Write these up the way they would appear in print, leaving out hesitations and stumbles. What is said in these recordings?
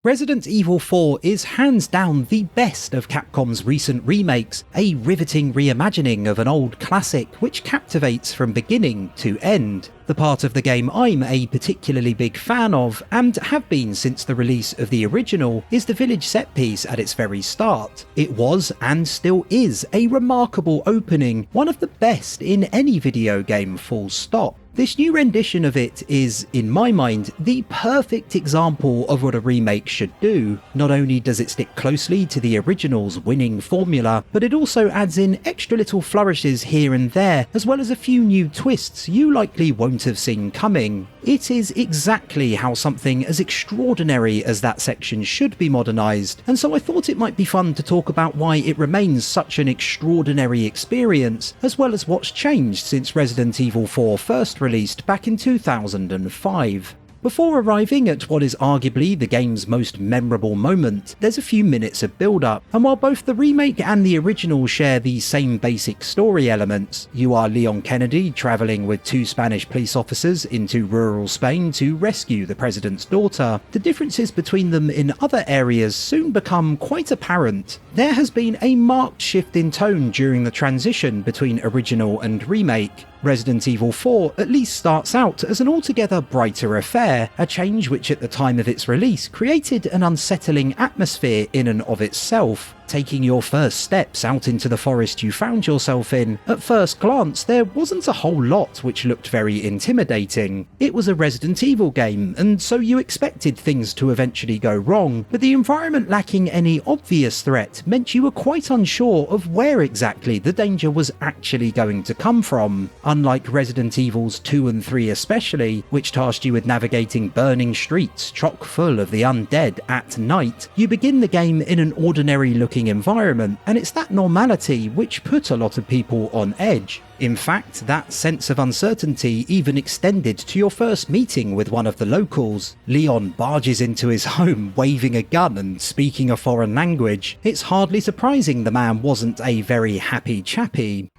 Resident Evil 4 is hands down the best of Capcom's recent remakes, a riveting reimagining of an old classic which captivates from beginning to end. The part of the game I'm a particularly big fan of, and have been since the release of the original, is the village set piece at its very start. It was, and still is, a remarkable opening, one of the best in any video game, full stop. This new rendition of it is, in my mind, the perfect example of what a remake should do. Not only does it stick closely to the original's winning formula, but it also adds in extra little flourishes here and there, as well as a few new twists you likely won't have seen coming. It is exactly how something as extraordinary as that section should be modernised, and so I thought it might be fun to talk about why it remains such an extraordinary experience, as well as what's changed since Resident Evil 4 first released back in 2005. Before arriving at what is arguably the game's most memorable moment, there's a few minutes of build-up, and while both the remake and the original share the same basic story elements, you are Leon Kennedy travelling with two Spanish police officers into rural Spain to rescue the president's daughter. The differences between them in other areas soon become quite apparent. There has been a marked shift in tone during the transition between original and remake. Resident Evil 4 at least starts out as an altogether brighter affair, a change which at the time of its release created an unsettling atmosphere in and of itself. Taking your first steps out into the forest you found yourself in, at first glance there wasn't a whole lot which looked very intimidating. It was a Resident Evil game, and so you expected things to eventually go wrong, but the environment lacking any obvious threat meant you were quite unsure of where exactly the danger was actually going to come from. Unlike Resident Evils 2 and 3 especially, which tasked you with navigating burning streets chock full of the undead at night, you begin the game in an ordinary looking environment, and it's that normality which put a lot of people on edge. In fact, that sense of uncertainty even extended to your first meeting with one of the locals. Leon barges into his home waving a gun and speaking a foreign language. It's hardly surprising the man wasn't a very happy chappy.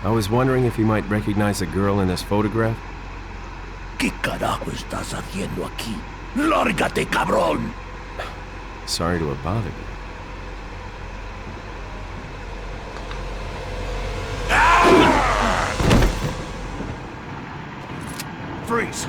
I was wondering if you might recognize a girl in this photograph? ¿Qué carajo estás haciendo aquí? ¡Lárgate, cabrón! Sorry to have bothered you. Freeze!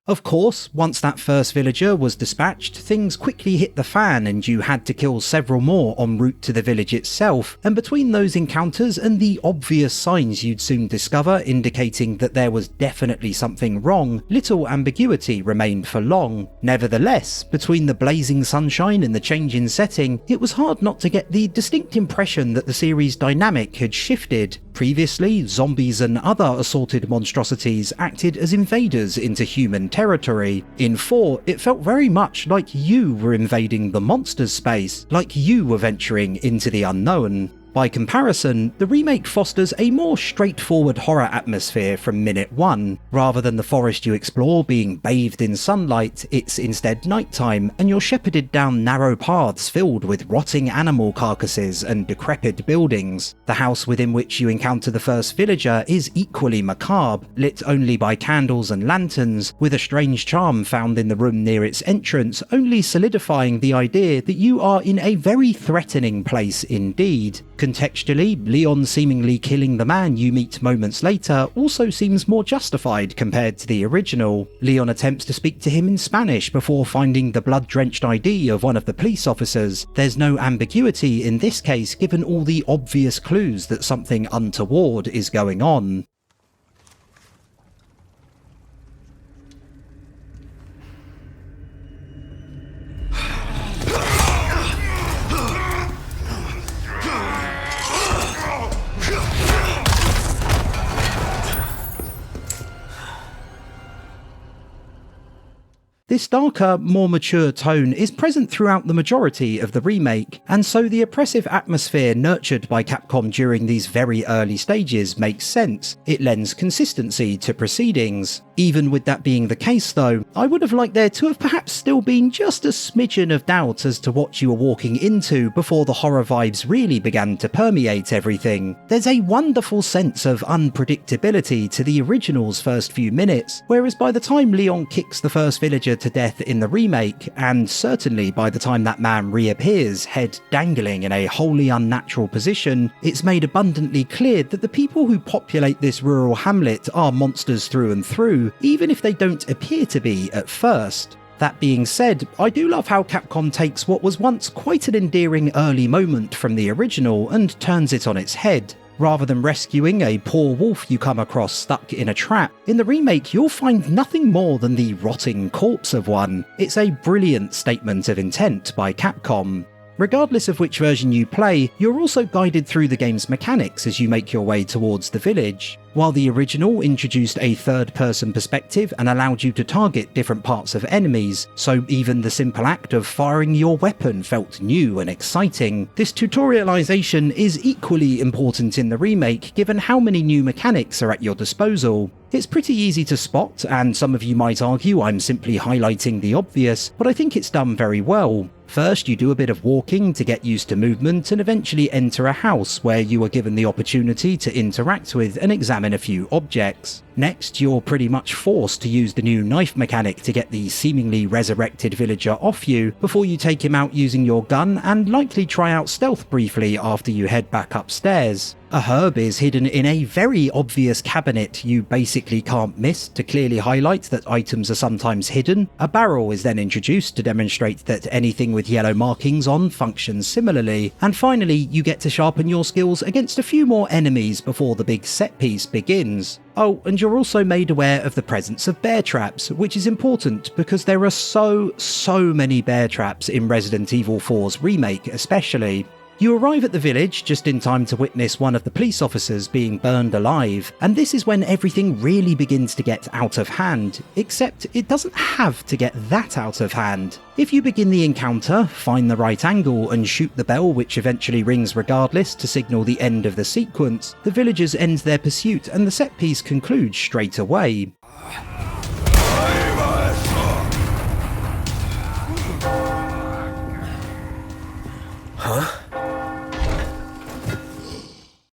Of course, once that first villager was dispatched, things quickly hit the fan and you had to kill several more en route to the village itself, and between those encounters and the obvious signs you'd soon discover indicating that there was definitely something wrong, little ambiguity remained for long. Nevertheless, between the blazing sunshine and the change in setting, it was hard not to get the distinct impression that the series' dynamic had shifted. Previously, zombies and other assorted monstrosities acted as invaders into human territory. In 4, it felt very much like you were invading the monster's space, like you were venturing into the unknown. By comparison, the remake fosters a more straightforward horror atmosphere from minute 1. Rather than the forest you explore being bathed in sunlight, it's instead nighttime, and you're shepherded down narrow paths filled with rotting animal carcasses and decrepit buildings. The house within which you encounter the first villager is equally macabre, lit only by candles and lanterns, with a strange charm found in the room near its entrance only solidifying the idea that you are in a very threatening place indeed. Contextually, Leon seemingly killing the man you meet moments later also seems more justified compared to the original. Leon attempts to speak to him in Spanish before finding the blood-drenched ID of one of the police officers. There's no ambiguity in this case given all the obvious clues that something untoward is going on. This darker, more mature tone is present throughout the majority of the remake, and so the oppressive atmosphere nurtured by Capcom during these very early stages makes sense. It lends consistency to proceedings. Even with that being the case though, I would have liked there to have perhaps still been just a smidgen of doubt as to what you were walking into before the horror vibes really began to permeate everything. There's a wonderful sense of unpredictability to the original's first few minutes, whereas by the time Leon kicks the first villager to to death in the remake, and certainly by the time that man reappears, head dangling in a wholly unnatural position, it's made abundantly clear that the people who populate this rural hamlet are monsters through and through, even if they don't appear to be at first. That being said, I do love how Capcom takes what was once quite an endearing early moment from the original and turns it on its head. Rather than rescuing a poor wolf you come across stuck in a trap, in the remake you'll find nothing more than the rotting corpse of one. It's a brilliant statement of intent by Capcom. Regardless of which version you play, you're also guided through the game's mechanics as you make your way towards the village. While the original introduced a third-person perspective and allowed you to target different parts of enemies, so even the simple act of firing your weapon felt new and exciting, this tutorialization is equally important in the remake given how many new mechanics are at your disposal. It's pretty easy to spot, and some of you might argue I'm simply highlighting the obvious, but I think it's done very well. First, you do a bit of walking to get used to movement and eventually enter a house where you are given the opportunity to interact with and examine a few objects. Next, you're pretty much forced to use the new knife mechanic to get the seemingly resurrected villager off you before you take him out using your gun and likely try out stealth briefly after you head back upstairs. A herb is hidden in a very obvious cabinet you basically can't miss to clearly highlight that items are sometimes hidden. A barrel is then introduced to demonstrate that anything with yellow markings on functions similarly. And finally, you get to sharpen your skills against a few more enemies before the big set piece begins. Oh, and you're also made aware of the presence of bear traps, which is important because there are so many bear traps in Resident Evil 4's remake especially. You arrive at the village just in time to witness one of the police officers being burned alive, and this is when everything really begins to get out of hand, except it doesn't have to get that out of hand. If you begin the encounter, find the right angle and shoot the bell which eventually rings regardless to signal the end of the sequence, the villagers end their pursuit and the set piece concludes straight away. Huh?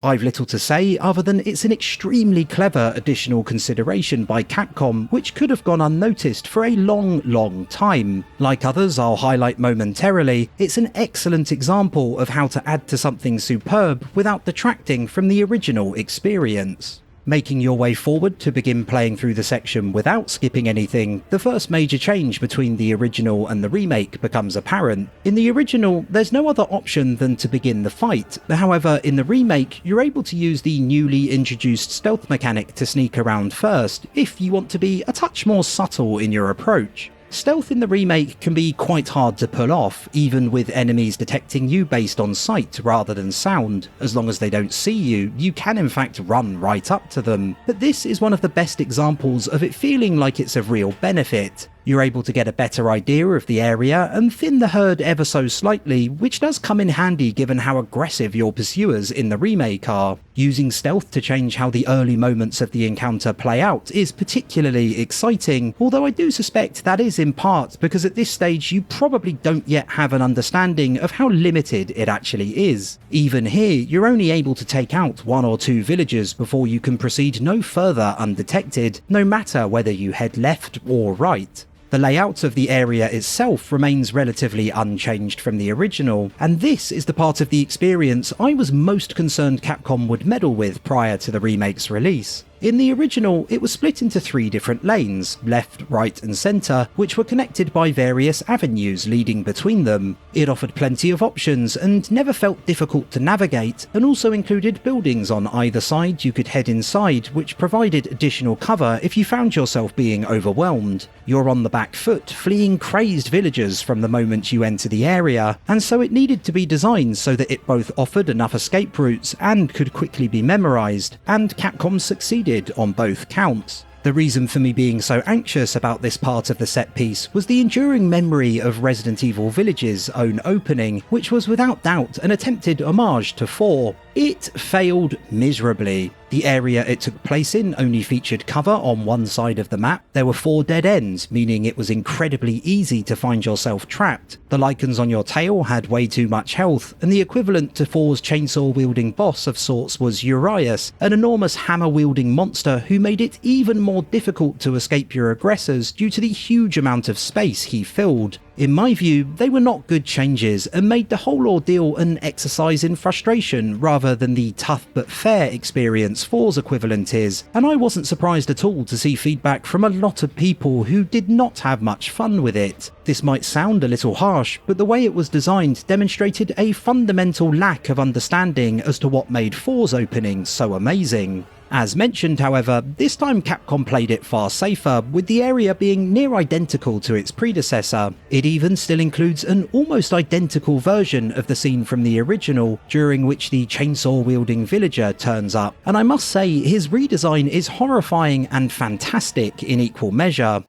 I've little to say other than it's an extremely clever additional consideration by Capcom which could have gone unnoticed for a long time. Like others I'll highlight momentarily, it's an excellent example of how to add to something superb without detracting from the original experience. Making your way forward to begin playing through the section without skipping anything, the first major change between the original and the remake becomes apparent. In the original, there's no other option than to begin the fight. However, in the remake, you're able to use the newly introduced stealth mechanic to sneak around first, if you want to be a touch more subtle in your approach. Stealth in the remake can be quite hard to pull off, even with enemies detecting you based on sight rather than sound. As long as they don't see you, you can in fact run right up to them. But this is one of the best examples of it feeling like it's of real benefit. You're able to get a better idea of the area and thin the herd ever so slightly, which does come in handy given how aggressive your pursuers in the remake are. Using stealth to change how the early moments of the encounter play out is particularly exciting, although I do suspect that is in part because at this stage you probably don't yet have an understanding of how limited it actually is. Even here, you're only able to take out 1 or 2 villagers before you can proceed no further undetected, no matter whether you head left or right. The layout of the area itself remains relatively unchanged from the original, and this is the part of the experience I was most concerned Capcom would meddle with prior to the remake's release. In the original, it was split into 3 different lanes, left, right and centre, which were connected by various avenues leading between them. It offered plenty of options and never felt difficult to navigate, and also included buildings on either side you could head inside, which provided additional cover if you found yourself being overwhelmed. You're on the back foot, fleeing crazed villagers from the moment you enter the area, and so it needed to be designed so that it both offered enough escape routes and could quickly be memorised, and Capcom succeeded on both counts. The reason for me being so anxious about this part of the set piece was the enduring memory of Resident Evil Village's own opening, which was without doubt an attempted homage to 4. It failed miserably. The area it took place in only featured cover on one side of the map. There were 4 dead ends, meaning it was incredibly easy to find yourself trapped. The lichens on your tail had way too much health, and the equivalent to 4's chainsaw-wielding boss of sorts was Urias, an enormous hammer-wielding monster who made it even more difficult to escape your aggressors due to the huge amount of space he filled. In my view, they were not good changes and made the whole ordeal an exercise in frustration rather than the tough but fair experience 4's equivalent is, and I wasn't surprised at all to see feedback from a lot of people who did not have much fun with it. This might sound a little harsh, but the way it was designed demonstrated a fundamental lack of understanding as to what made 4's opening so amazing. As mentioned, however, this time Capcom played it far safer, with the area being near identical to its predecessor. It even still includes an almost identical version of the scene from the original, during which the chainsaw-wielding villager turns up, and I must say his redesign is horrifying and fantastic in equal measure.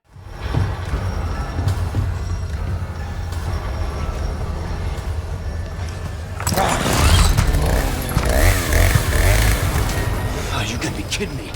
Kidding me.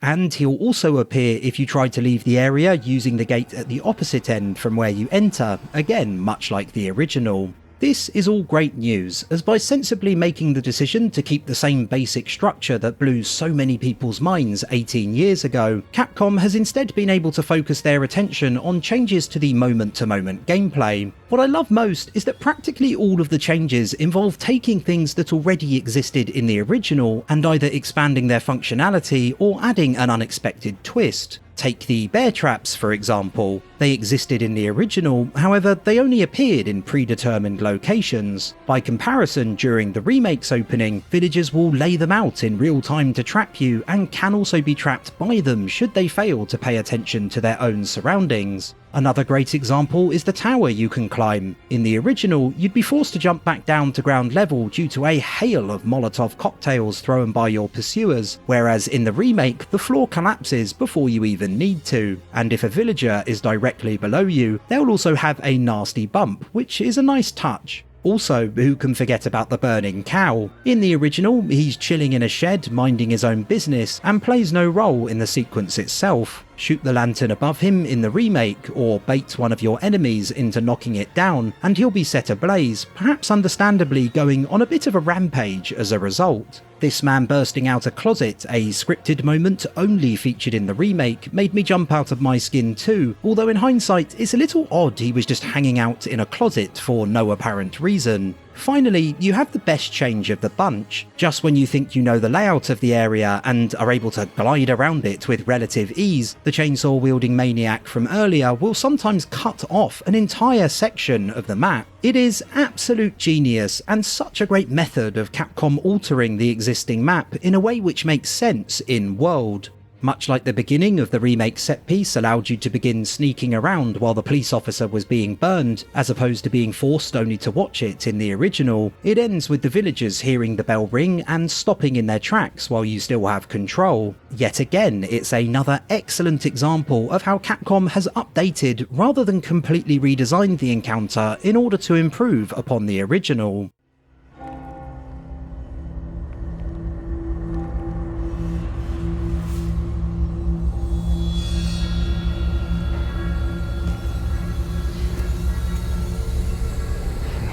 And he'll also appear if you try to leave the area using the gate at the opposite end from where you enter, again much like the original. This is all great news, as by sensibly making the decision to keep the same basic structure that blew so many people's minds 18 years ago, Capcom has instead been able to focus their attention on changes to the moment-to-moment gameplay. What I love most is that practically all of the changes involve taking things that already existed in the original and either expanding their functionality or adding an unexpected twist. Take the bear traps, for example. They existed in the original, however, they only appeared in predetermined locations. By comparison, during the remake's opening, villagers will lay them out in real time to trap you and can also be trapped by them should they fail to pay attention to their own surroundings. Another great example is the tower you can climb. In the original, you'd be forced to jump back down to ground level due to a hail of Molotov cocktails thrown by your pursuers, whereas in the remake, the floor collapses before you even need to, and if a villager is directly below you, they'll also have a nasty bump, which is a nice touch. Also, who can forget about the burning cow? In the original, he's chilling in a shed, minding his own business, and plays no role in the sequence itself. Shoot the lantern above him in the remake, or bait one of your enemies into knocking it down, and he'll be set ablaze, perhaps understandably going on a bit of a rampage as a result. This man bursting out a closet, a scripted moment only featured in the remake, made me jump out of my skin too, although in hindsight it's a little odd he was just hanging out in a closet for no apparent reason. Finally, you have the best change of the bunch. Just when you think you know the layout of the area and are able to glide around it with relative ease, the chainsaw-wielding maniac from earlier will sometimes cut off an entire section of the map. It is absolute genius and such a great method of Capcom altering the existing map in a way which makes sense in world. Much like the beginning of the remake set piece allowed you to begin sneaking around while the police officer was being burned, as opposed to being forced only to watch it in the original, it ends with the villagers hearing the bell ring and stopping in their tracks while you still have control. Yet again, it's another excellent example of how Capcom has updated rather than completely redesigned the encounter in order to improve upon the original.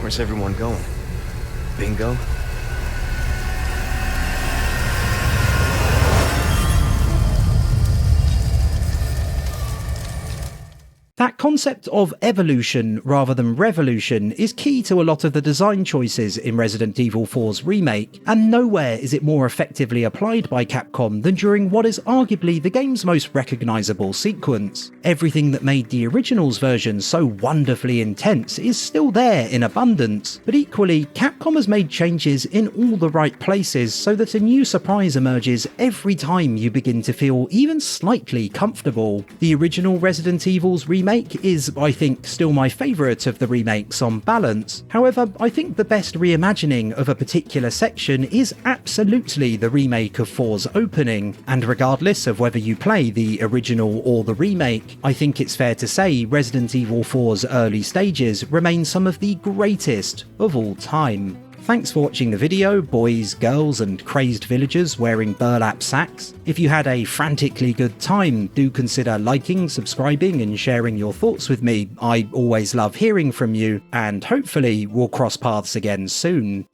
Where's everyone going? Bingo? That concept of evolution rather than revolution is key to a lot of the design choices in Resident Evil 4's remake, and nowhere is it more effectively applied by Capcom than during what is arguably the game's most recognisable sequence. Everything that made the original's version so wonderfully intense is still there in abundance, but equally, Capcom has made changes in all the right places so that a new surprise emerges every time you begin to feel even slightly comfortable. The original Resident Evil's remake is, I think, still my favourite of the remakes on balance. However, I think the best reimagining of a particular section is absolutely the remake of 4's opening, and regardless of whether you play the original or the remake, I think it's fair to say Resident Evil 4's early stages remain some of the greatest of all time. Thanks for watching the video, boys, girls and crazed villagers wearing burlap sacks. If you had a frantically good time, do consider liking, subscribing and sharing your thoughts with me. I always love hearing from you, and hopefully we'll cross paths again soon.